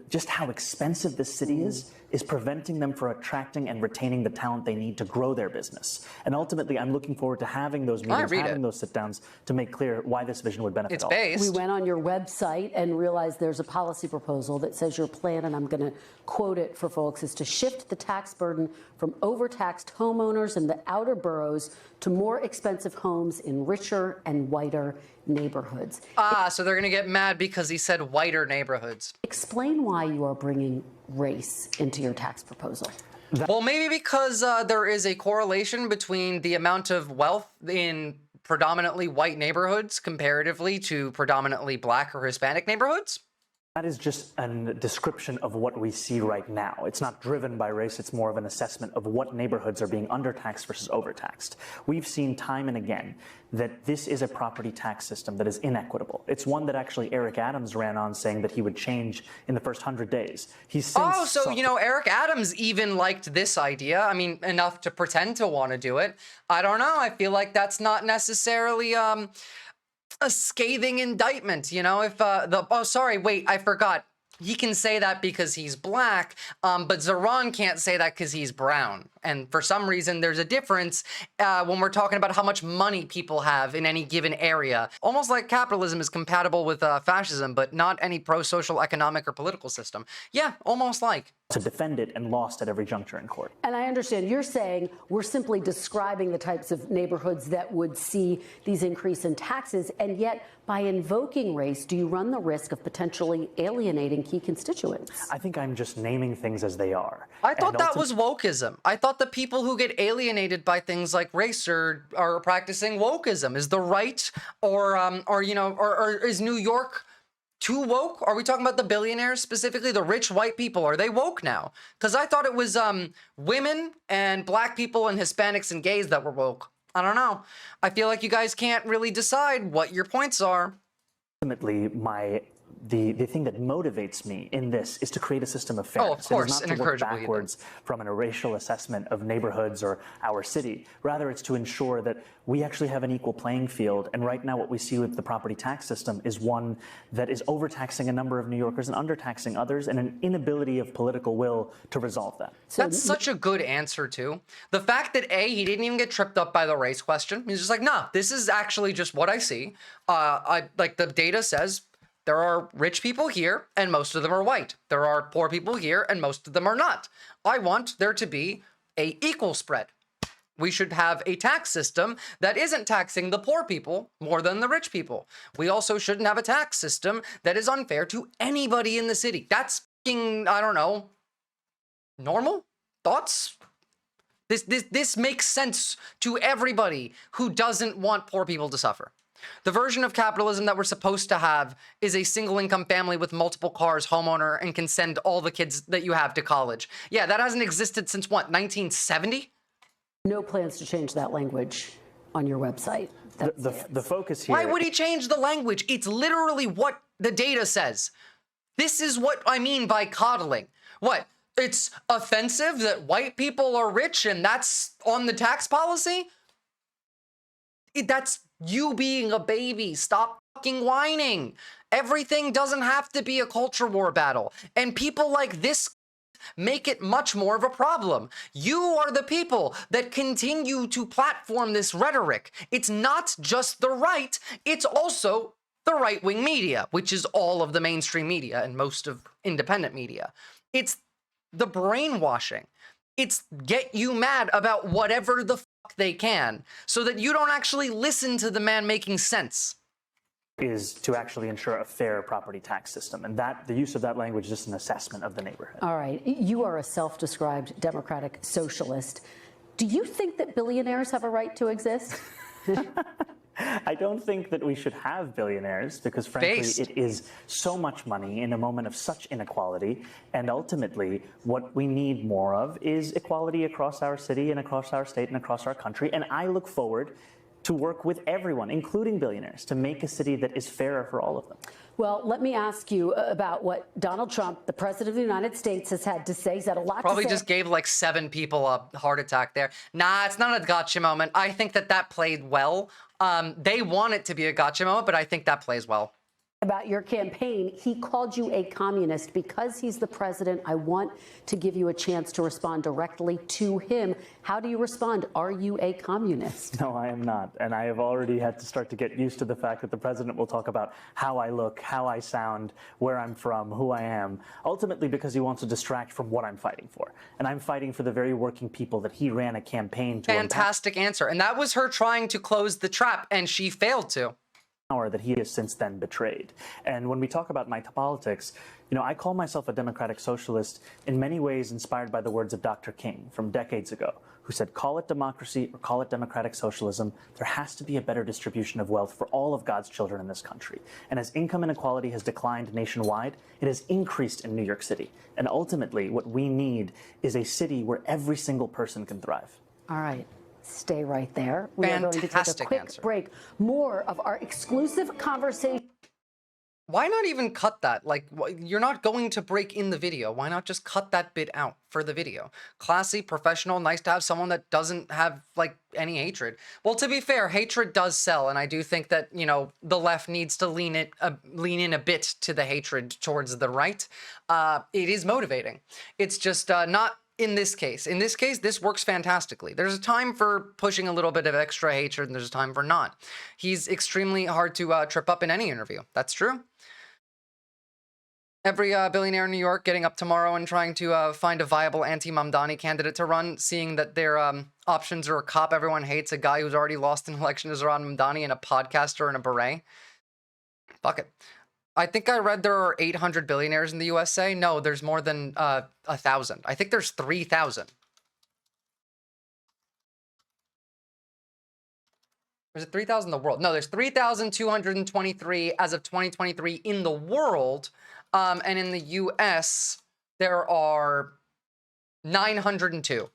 S14: just how expensive this city is preventing them from attracting and retaining the talent they need to grow their business. And ultimately, I'm looking forward to having those meetings, having those sit-downs to make clear why this vision would benefit all.
S13: We went on your website and realized there's a policy proposal that says your plan, and I'm going to quote it for folks, is to shift the tax burden from overtaxed homeowners in the outer boroughs to more expensive homes in richer and whiter neighborhoods.
S1: So they're going to get mad because he said whiter neighborhoods.
S13: Explain why you are bringing race into your tax proposal.
S1: Well, maybe because there is a correlation between the amount of wealth in predominantly white neighborhoods comparatively to predominantly black or Hispanic neighborhoods.
S14: That is just a description of what we see right now. It's not driven by race. It's more of an assessment of what neighborhoods are being undertaxed versus overtaxed. We've seen time and again that this is a property tax system that is inequitable. It's one that actually Eric Adams ran on saying that he would change in the first 100 days. He's since
S1: so, you know, Eric Adams even liked this idea. I mean, enough to pretend to want to do it. I don't know. I feel like that's not necessarily a scathing indictment, you know, if sorry, wait, I forgot. He can say that because he's black, but Zoran can't say that because he's brown. And for some reason, there's a difference when we're talking about how much money people have in any given area. Almost like capitalism is compatible with fascism, but not any pro-social economic or political system. Yeah, almost like.
S14: To defend it and lost at every juncture in court.
S13: And I understand you're saying we're simply describing the types of neighborhoods that would see these increase in taxes, and yet by invoking race, do you run the risk of potentially alienating key constituents?
S14: I think I'm just naming things as they are.
S1: I thought that was wokeism. I thought the people who get alienated by things like race are practicing wokeism. Is the right or you know, or is New York too woke? Are we talking about the billionaires specifically, the rich white people? Are they woke now? Because I thought it was women and black people and Hispanics and gays that were woke. I don't know. I feel like you guys can't really decide what your points are.
S14: Ultimately, the thing that motivates me in this is to create a system of fairness.
S1: Oh, of course,
S14: it is not to work backwards from a racial assessment of neighborhoods or our city. Rather, it's to ensure that we actually have an equal playing field. And right now, what we see with the property tax system is one that is overtaxing a number of New Yorkers and undertaxing others, and an inability of political will to resolve that.
S1: That's such a good answer, too. The fact that, he didn't even get tripped up by the race question. He's just like, nah, this is actually just what I see. Like the data says, there are rich people here, and most of them are white. There are poor people here, and most of them are not. I want there to be an equal spread. We should have a tax system that isn't taxing the poor people more than the rich people. We also shouldn't have a tax system that is unfair to anybody in the city. That's fucking, I don't know, normal? Thoughts? This makes sense to everybody who doesn't want poor people to suffer. The version of capitalism that we're supposed to have is a single income family with multiple cars, homeowner, and can send all the kids that you have to college. Yeah, that hasn't existed since what, 1970?
S13: No plans to change that language on your website.
S14: The focus here...
S1: Why would he change the language? It's literally what the data says. This is what I mean by coddling. What? It's offensive that white people are rich and that's on the tax policy? That's you being a baby. Stop fucking whining. Everything doesn't have to be a culture war battle. And people like this make it much more of a problem. You are the people that continue to platform this rhetoric. It's not just the right, it's also the right-wing media, which is all of the mainstream media and most of independent media. It's the brainwashing. It's get you mad about whatever the fuck they can so that you don't actually listen to the man making sense.
S14: Is to actually ensure a fair property tax system. And that the use of that language is just an assessment of the neighborhood.
S13: All right. You are a self-described democratic socialist. Do you think that billionaires have a right to exist?
S14: I don't think that we should have billionaires because, frankly, it is so much money in a moment of such inequality. And ultimately, what we need more of is equality across our city and across our state and across our country. And I look forward to work with everyone, including billionaires, to make a city that is fairer for all of them.
S13: Well, let me ask you about what Donald Trump, the president of the United States, has had to say. He's had a lot
S1: Probably
S13: to say.
S1: just gave like 7 people a heart attack there. Nah, it's not a gotcha moment. I think that played well. They want it to be a gotcha moment, but I think that plays well.
S13: About your campaign, he called you a communist. Because he's the president, I want to give you a chance to respond directly to him. How do you respond? Are you a communist?
S14: No, I am not. And I have already had to start to get used to the fact that the president will talk about how I look, how I sound, where I'm from, who I am, ultimately because he wants to distract from what I'm fighting for. And I'm fighting for the very working people that he ran a campaign to
S1: Fantastic answer. And that was her trying to close the trap, and she failed to.
S14: Power that he has since then betrayed. And when we talk about my politics, you know, I call myself a democratic socialist in many ways inspired by the words of Dr. King from decades ago, who said, call it democracy or call it democratic socialism, there has to be a better distribution of wealth for all of God's children in this country. And as income inequality has declined nationwide, it has increased in New York City. And ultimately, what we need is a city where every single person can thrive.
S13: All right. Stay right there. We are going to take a quick break. More of our exclusive conversation.
S1: Why not even cut that? Like, you're not going to break in the video. Why not just cut that bit out for the video? Classy, professional, nice to have someone that doesn't have, like, any hatred. Well, to be fair, hatred does sell, and I do think that, you know, the left needs to lean in a bit to the hatred towards the right. It is motivating. It's just not... In this case, this works fantastically. There's a time for pushing a little bit of extra hatred, and there's a time for not. He's extremely hard to trip up in any interview. That's true. Every billionaire in New York getting up tomorrow and trying to find a viable anti-Mamdani candidate to run, seeing that their options are a cop everyone hates, a guy who's already lost an election to Zoran Mamdani, and a podcaster in a beret. Fuck it. I think I read there are 800 billionaires in the USA. No, there's more than 1,000. I think there's 3,000. Or is it 3,000 in the world? No, there's 3,223 as of 2023 in the world. And in the US, there are 902.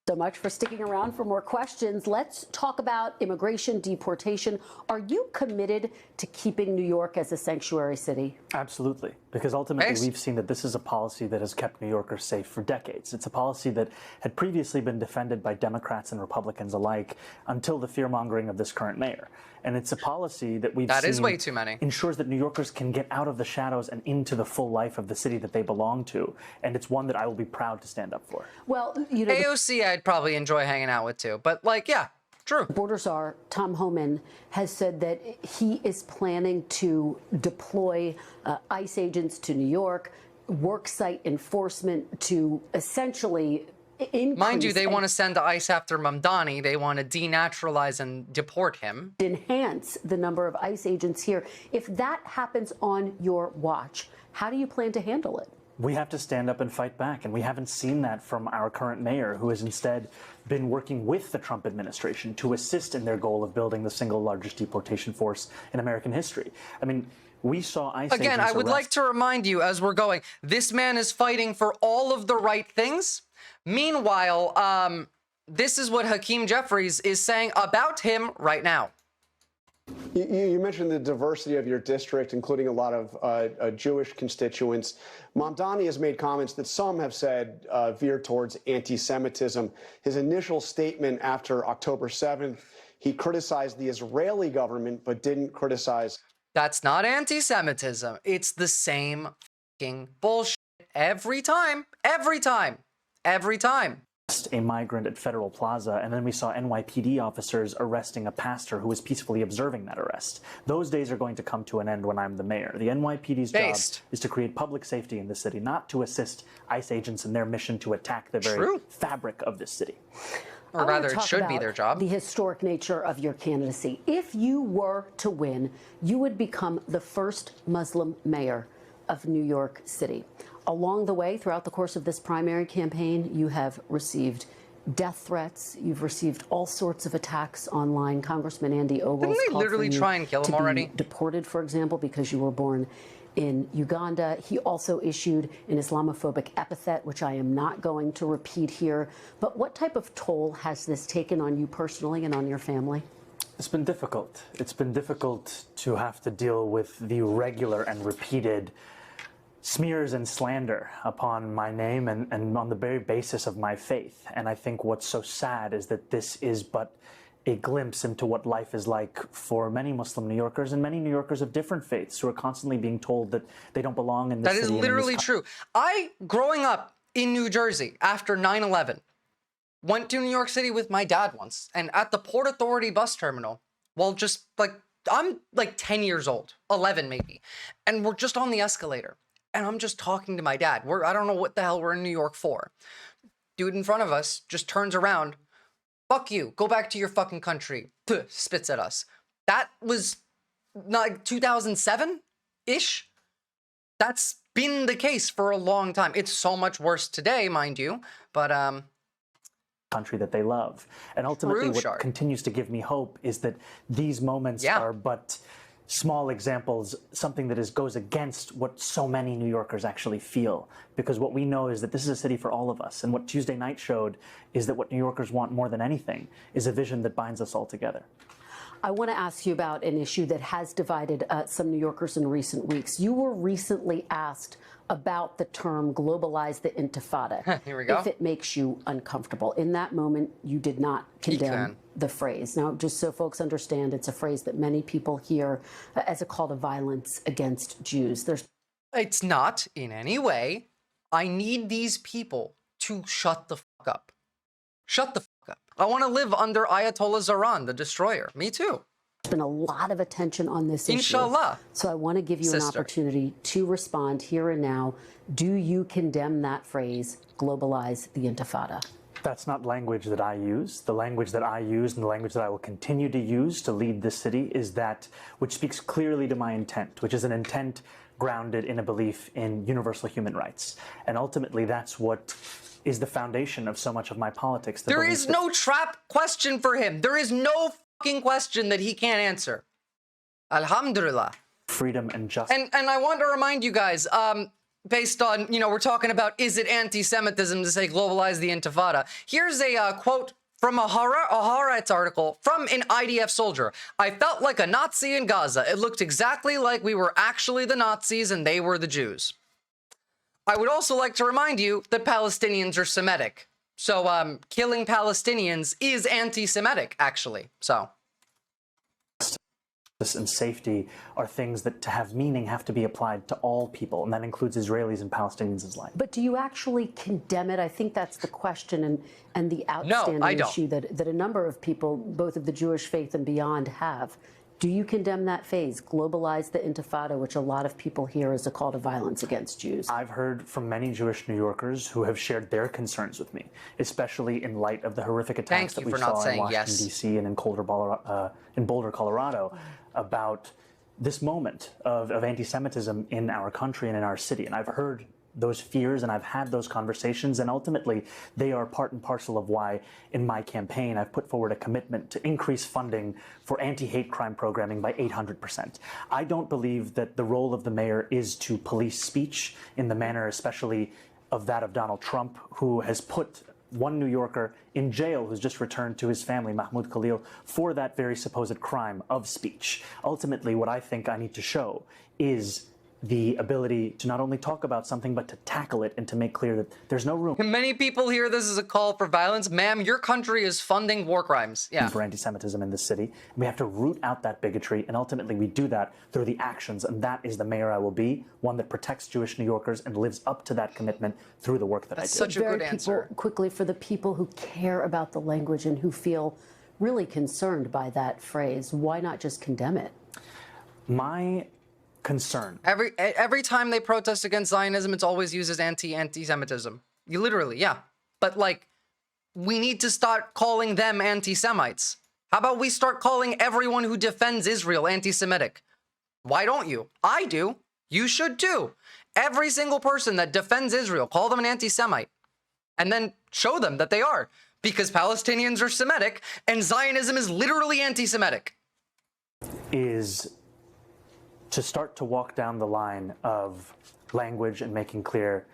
S13: So much for sticking around for more questions. Let's talk about immigration, deportation. Are you committed to keeping New York as a sanctuary city?
S14: Absolutely, because ultimately we've seen that this is a policy that has kept New Yorkers safe for decades. It's a policy that had previously been defended by Democrats and Republicans alike until the fear-mongering of this current mayor. And it's a policy that we've seen
S1: is way too many.
S14: Ensures that New Yorkers can get out of the shadows and into the full life of the city that they belong to. And it's one that I will be proud to stand up for.
S13: Well, you know,
S1: AOC I'd probably enjoy hanging out with too. But like, yeah, true.
S13: Border czar Tom Homan has said that he is planning to deploy ICE agents to New York, worksite enforcement to essentially increase.
S1: Mind you, they want to send ICE after Mamdani. They want to denaturalize and deport him.
S13: Enhance the number of ICE agents here. If that happens on your watch, how do you plan to handle it?
S14: We have to stand up and fight back, and we haven't seen that from our current mayor, who has instead been working with the Trump administration to assist in their goal of building the single largest deportation force in American history. I mean, we saw ICE
S1: Again, I would like to remind you as we're going, this man is fighting for all of the right things. Meanwhile, this is what Hakeem Jeffries is saying about him right now.
S16: You mentioned the diversity of your district, including a lot of Jewish constituents. Mamdani has made comments that some have said veer towards anti-Semitism. His initial statement after October 7th, he criticized the Israeli government, but didn't criticize.
S1: That's not anti-Semitism. It's the same fucking bullshit every time, every time, every time.
S14: A migrant at Federal Plaza, and then we saw NYPD officers arresting a pastor who was peacefully observing that arrest. Those days are going to come to an end when I'm the mayor. The NYPD's job is to create public safety in the city, not to assist ICE agents in their mission to attack the very fabric of this city.
S1: Or rather, it should be their job.
S13: The historic nature of your candidacy. If you were to win, you would become the first Muslim mayor of New York City. Along the way, throughout the course of this primary campaign, you have received death threats. You've received all sorts of attacks online. Congressman Andy Ogles
S1: Didn't they literally try and kill him already?
S13: Deported, for example, because you were born in Uganda. He also issued an Islamophobic epithet, which I am not going to repeat here. But what type of toll has this taken on you personally and on your family?
S14: It's been difficult. It's been difficult to have to deal with the regular and repeated smears and slander upon my name and on the very basis of my faith. And I think what's so sad is that this is but a glimpse into what life is like for many Muslim New Yorkers and many New Yorkers of different faiths who are constantly being told that they don't belong in this city.
S1: That is literally true. Growing up in New Jersey after 9/11, went to New York City with my dad once, and at the Port Authority bus terminal, I'm like 10 years old, 11 maybe, and we're just on the escalator. And I'm just talking to my dad. I don't know what the hell we're in New York for. Dude in front of us just turns around. Fuck you. Go back to your fucking country. Puh, spits at us. That was like 2007-ish. That's been the case for a long time. It's so much worse today, mind you. But
S14: country that they love. And ultimately what continues to give me hope is that these moments are but small examples, something that goes against what so many New Yorkers actually feel. Because what we know is that this is a city for all of us. And what Tuesday night showed is that what New Yorkers want more than anything is a vision that binds us all together.
S13: I want to ask you about an issue that has divided some New Yorkers in recent weeks. You were recently asked about the term globalize the intifada.
S1: Here we go.
S13: If it makes you uncomfortable. In that moment, you did not condemn the phrase. Now, just so folks understand, it's a phrase that many people hear as a call to violence against Jews.
S1: It's not in any way. I need these people to shut the fuck up. Shut the fuck up. I want to live under Ayatollah Zaran, the destroyer. Me too.
S13: There's been a lot of attention on this issue.
S1: Inshallah.
S13: So I want to give you an opportunity to respond here and now. Do you condemn that phrase, globalize the intifada?
S14: That's not language that I use. The language that I use and the language that I will continue to use to lead this city is that which speaks clearly to my intent, which is an intent grounded in a belief in universal human rights. And ultimately, that's what is the foundation of so much of my politics.
S1: There is no trap question for him. There is no fucking question that he can't answer. Alhamdulillah.
S14: Freedom and justice.
S1: And I want to remind you guys, based on, we're talking about, is it anti-Semitism to say globalize the intifada? Here's a quote from a Haaretz article from an IDF soldier. I felt like a Nazi in Gaza. It looked exactly like we were actually the Nazis and they were the Jews. I would also like to remind you that Palestinians are Semitic. So killing Palestinians is anti-Semitic, actually. So.
S14: And safety are things that, to have meaning, have to be applied to all people, and that includes Israelis and Palestinians alike.
S13: But do you actually condemn it? I think that's the question and the outstanding issue that a number of people, both of the Jewish faith and beyond, have. Do you condemn that phase, globalize the intifada, which a lot of people hear as a call to violence against Jews?
S14: I've heard from many Jewish New Yorkers who have shared their concerns with me, especially in light of the horrific attacks that we saw in Washington, D.C. and in Boulder, Colorado, about this moment of anti-Semitism in our country and in our city. And I've heard those fears and I've had those conversations, and ultimately they are part and parcel of why in my campaign I've put forward a commitment to increase funding for anti-hate crime programming by 800%. I don't believe that the role of the mayor is to police speech in the manner especially of that of Donald Trump, who has put one New Yorker in jail who's just returned to his family, Mahmoud Khalil, for that very supposed crime of speech. Ultimately, what I think I need to show is the ability to not only talk about something, but to tackle it and to make clear that there's no room.
S1: Many people hear this as a call for violence. Ma'am, your country is funding war crimes. Yeah.
S14: For anti-Semitism in this city. We have to root out that bigotry, and ultimately we do that through the actions, and that is the mayor I will be, one that protects Jewish New Yorkers and lives up to that commitment through the work that I do.
S1: Such a good answer.
S13: Quickly, for the people who care about the language and who feel really concerned by that phrase, why not just condemn it?
S14: My concern.
S1: Every time they protest against Zionism, it's always used as anti-Semitism. You literally, yeah. But like, we need to start calling them anti-Semites. How about we start calling everyone who defends Israel anti-Semitic? Why don't you? I do. You should too. Every single person that defends Israel, call them an anti-Semite. And then show them that they are. Because Palestinians are Semitic, and Zionism is literally anti-Semitic.
S14: Is to start to walk down the line of language and making clear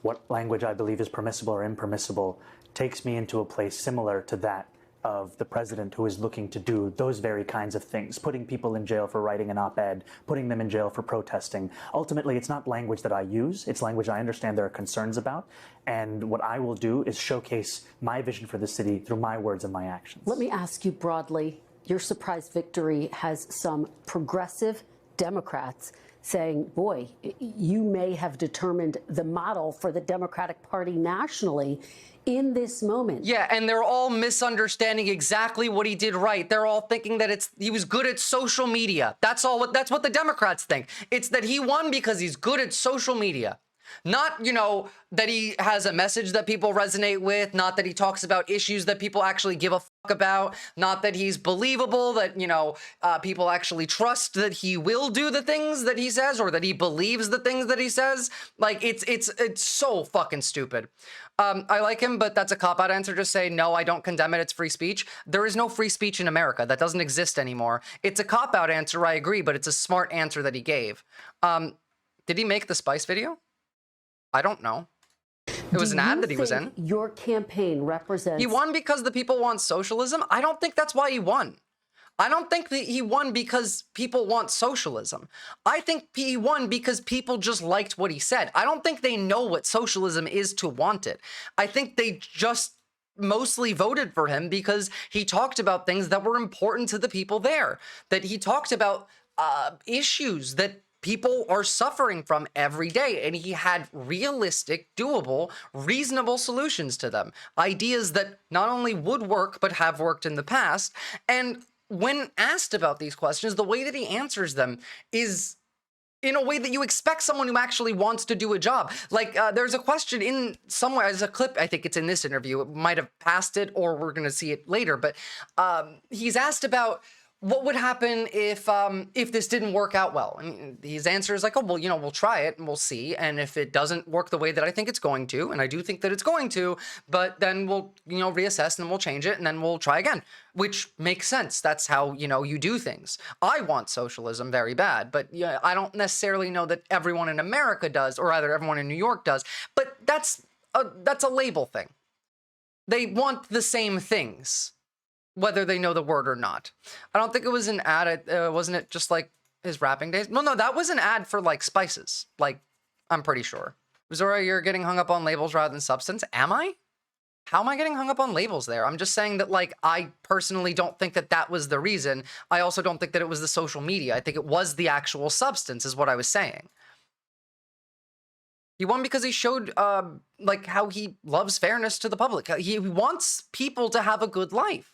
S14: what language I believe is permissible or impermissible takes me into a place similar to that of the president who is looking to do those very kinds of things, putting people in jail for writing an op-ed, putting them in jail for protesting. Ultimately, it's not language that I use. It's language I understand there are concerns about. And what I will do is showcase my vision for the city through my words and my actions.
S13: Let me ask you broadly, your surprise victory has some progressive Democrats saying, boy, you may have determined the model for the Democratic Party nationally in this moment.
S1: Yeah, and they're all misunderstanding exactly what he did right. They're all thinking that he was good at social media. That's what the Democrats think. It's that he won because he's good at social media. Not, you know, that he has a message that people resonate with, not that he talks about issues that people actually give a fuck about, not that he's believable, that, you know, people actually trust that he will do the things that he says or that he believes the things that he says. Like, it's so fucking stupid. I like him, but that's a cop-out answer. Just say, no, I don't condemn it. It's free speech. There is no free speech in America. That doesn't exist anymore. It's a cop-out answer, I agree, but it's a smart answer that he gave. Did he make the Spice video? I don't know. It was an ad that he was in.
S13: Your campaign represents...
S1: He won because the people want socialism? I don't think that's why he won. I don't think that he won because people want socialism. I think he won because people just liked what he said. I don't think they know what socialism is to want it. I think they just mostly voted for him because he talked about things that were important to the people there. That he talked about issues that people are suffering from every day, and he had realistic, doable, reasonable solutions to them. Ideas that not only would work, but have worked in the past. And when asked about these questions, the way that he answers them is in a way that you expect someone who actually wants to do a job. Like, there's a question in somewhere, there's a clip, I think it's in this interview, it might have passed it or we're gonna see it later, but he's asked about what would happen if this didn't work out well? And his answer is like, oh, well, you know, we'll try it and we'll see. And if it doesn't work the way that I think it's going to, and I do think that it's going to, but then we'll, you know, reassess and then we'll change it and then we'll try again, which makes sense. That's how, you know, you do things. I want socialism very bad, but yeah, I don't necessarily know that everyone in America does, or rather everyone in New York does, but that's a label thing. They want the same things, whether they know the word or not. I don't think it was an ad. Wasn't it just like his rapping days? No, that was an ad for like spices. Like, I'm pretty sure. Visora, you're getting hung up on labels rather than substance. Am I? How am I getting hung up on labels there? I'm just saying that, like, I personally don't think that that was the reason. I also don't think that it was the social media. I think it was the actual substance is what I was saying. He won because he showed, like, how he loves fairness to the public. He wants people to have a good life.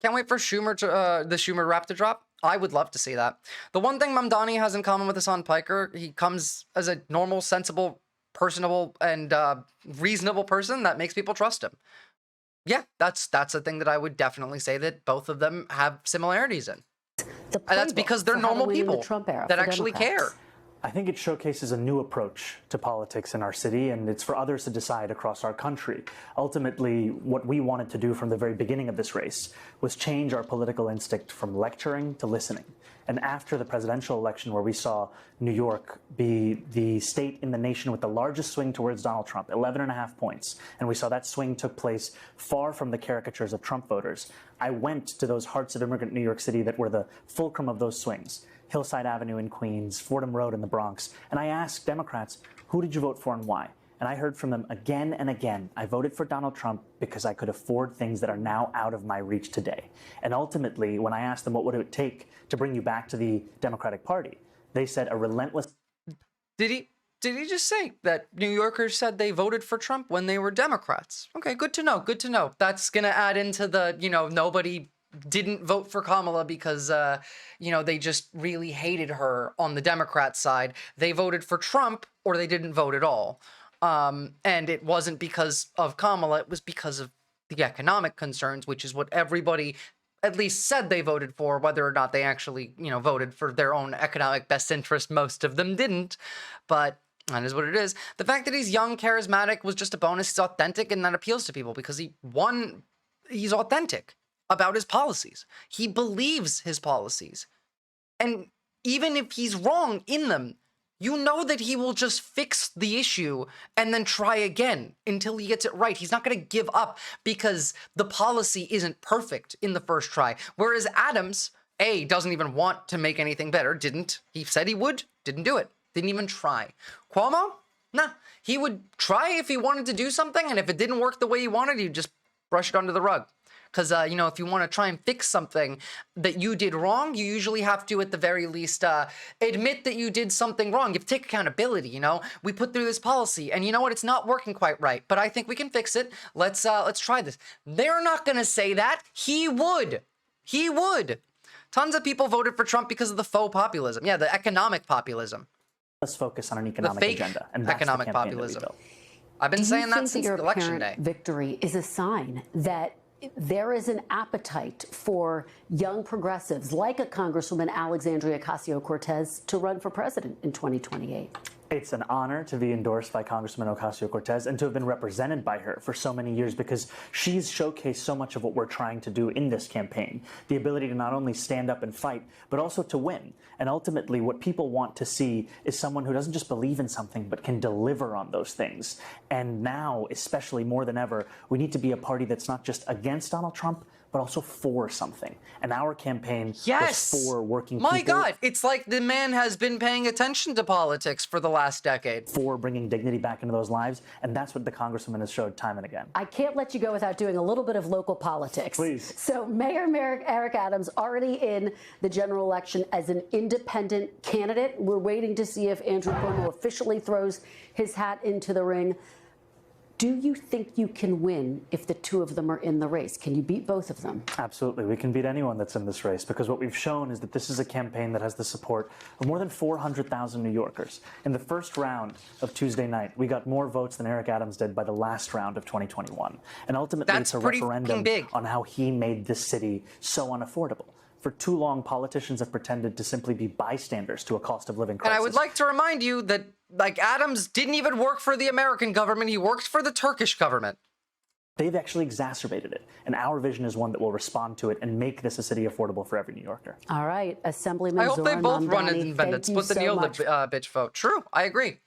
S1: Can't wait for Schumer to, the Schumer rap to drop. I would love to see that. The one thing Mamdani has in common with Hassan Piker, he comes as a normal, sensible, personable, and reasonable person that makes people trust him. Yeah, that's a thing that I would definitely say that both of them have similarities in. And that's because they're normal people that actually care.
S14: I think it showcases a new approach to politics in our city, and it's for others to decide across our country. Ultimately, what we wanted to do from the very beginning of this race was change our political instinct from lecturing to listening. And after the presidential election, where we saw New York be the state in the nation with the largest swing towards Donald Trump, 11.5 points, and we saw that swing took place far from the caricatures of Trump voters, I went to those hearts of immigrant New York City that were the fulcrum of those swings. Hillside Avenue in Queens, Fordham Road in the Bronx, and I asked Democrats, who did you vote for and why? And I heard from them again and again, I voted for Donald Trump because I could afford things that are now out of my reach today. And ultimately, when I asked them what would it take to bring you back to the Democratic Party, they said a relentless...
S1: Did he just say that New Yorkers said they voted for Trump when they were Democrats? Okay, good to know, good to know. That's gonna add into the, nobody didn't vote for Kamala because, they just really hated her on the Democrat side. They voted for Trump or they didn't vote at all. And it wasn't because of Kamala, it was because of the economic concerns, which is what everybody at least said they voted for, whether or not they actually, voted for their own economic best interest. Most of them didn't, but that is what it is. The fact that he's young, charismatic was just a bonus. He's authentic, and that appeals to people because he's authentic about his policies. He believes his policies. And even if he's wrong in them, you know that he will just fix the issue and then try again until he gets it right. He's not going to give up because the policy isn't perfect in the first try. Whereas Adams, doesn't even want to make anything better. Didn't. He said he would. Didn't do it. Didn't even try. Cuomo? Nah. He would try if he wanted to do something, and if it didn't work the way he wanted, he'd just brush it under the rug. Because, if you want to try and fix something that you did wrong, you usually have to, at the very least, admit that you did something wrong. You have to take accountability, We put through this policy, and you know what? It's not working quite right, but I think we can fix it. Let's try this. They're not going to say that. He would. He would. Tons of people voted for Trump because of the faux populism. Yeah, the economic populism.
S14: Let's focus on an economic agenda.
S1: And economic populism. I've been saying that since election day.
S13: Victory is a sign that there is an appetite for young progressives like a Congresswoman Alexandria Ocasio-Cortez to run for president in 2028.
S14: It's an honor to be endorsed by Congresswoman Ocasio-Cortez and to have been represented by her for so many years because she's showcased so much of what we're trying to do in this campaign. The ability to not only stand up and fight, but also to win. And ultimately, what people want to see is someone who doesn't just believe in something, but can deliver on those things. And now, especially more than ever, we need to be a party that's not just against Donald Trump, but also for something. And our campaign was for working people.
S1: My God, it's like the man has been paying attention to politics for the last decade.
S14: For bringing dignity back into those lives, and that's what the Congresswoman has showed time and again.
S13: I can't let you go without doing a little bit of local politics.
S14: Please.
S13: So Mayor Eric Adams already in the general election as an independent candidate. We're waiting to see if Andrew Cuomo officially throws his hat into the ring. Do you think you can win if the two of them are in the race? Can you beat both of them?
S14: Absolutely. We can beat anyone that's in this race because what we've shown is that this is a campaign that has the support of more than 400,000 New Yorkers. In the first round of Tuesday night, we got more votes than Eric Adams did by the last round of 2021. And ultimately, it's a referendum on how he made this city so unaffordable. For too long, politicians have pretended to simply be bystanders to a cost of living crisis.
S1: And I would like to remind you that, Adams didn't even work for the American government. He worked for the Turkish government.
S14: They've actually exacerbated it. And our vision is one that will respond to it and make this a city affordable for every New Yorker.
S13: All right. Assemblyman
S1: I hope they both run
S13: Mamdani,
S1: independent. Split the Neolib bitch vote. True. I agree.